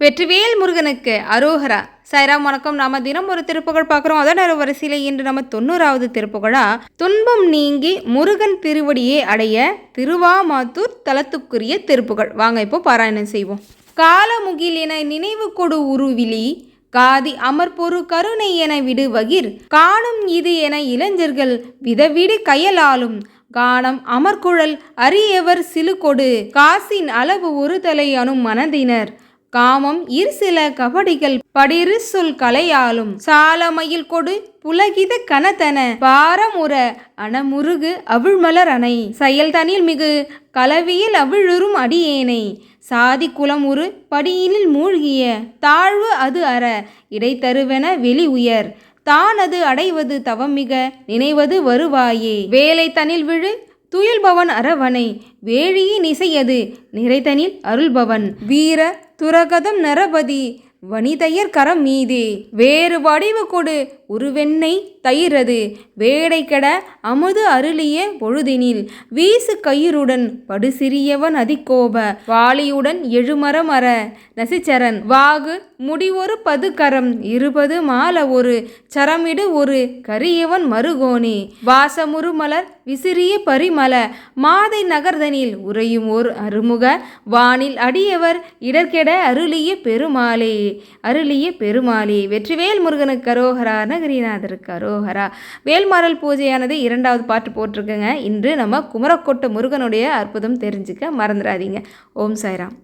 வெற்றிவேல் முருகனுக்கு அரோகரா. சாய்ராம் வணக்கம். நாம தினம் ஒரு திருப்புகழ் பார்க்குறோம். அதோட வரிசையில் இன்று நம்ம 90வது திருப்புகழா துன்பம் நீங்கி முருகன் திருவடியை அடைய திருவாமாத்தூர் தலத்துக்குரிய திருப்புகழ். வாங்க இப்போ பாராயணம் செய்வோம். காலமுகில் என நினைவு கொடு உருவிலி காதி அமர்பொரு கருணை என விடுவகிர் காணும் இது என இளைஞர்கள் விதவிடு கயலாலும் காணம் அமர்குழல் அரியவர் சிலுகொடு காசின் அளவு ஒரு தலை அணும் மனதினர் காமம் சில கபடிகள் படிறு சொல் கலையாலும் சாலமயில் கொடு புலகித கனத்தன பாரமுற அணமுருகு அவிழ்மலர் அணை செயல்தனில் மிகு கலவியில் அவிழுறும் அடியேனை சாதி குலமுறு படியினில் மூழ்கிய தாழ்வு அது அற இடைத்தருவென வெளி உயர் தானது அடைவது தவமிக நினைவது வருவாயே வேலை தனில் விழு துயில்பவன் அரவனை வேழியின் இசையது நிறைதனில் அருள்பவன் வீர துரகதம் நரபதி வனிதையர் கரம் மீதே வேறு வடிவு கொடு உருவெண்ணை தயிரது வேடை கெட அமுது அருளிய பொழுதினில் வீசு கயிறுடன் படு சிறியவன் அதிகோப வாளியுடன் எழுமரம் அற நசிச்சரன் வாகு முடிவொரு பதுக்கரம் இருபது மால ஒரு சரமிடு ஒரு கரியவன் மருகோனே வாசமுரு மலர் விசிறிய பரிமல மாதை நகர்தனில் உறையும் ஓர் அருமுக வானில் அடியவர் இடர்கெட அருளிய பெருமாளே வெற்றிவேல் முருகனுக்கு அரோகரா, நகரிநாதருக்கு அரோகரா. வேல்மாறல் பூஜையானது 2வது பாட்டு போட்டிருக்குங்க. இன்று நம்ம குமரக்கோட்டை முருகனுடைய அற்புதம் தெரிஞ்சுக்க மறந்துடாதீங்க. ஓம் சாய்ராம்.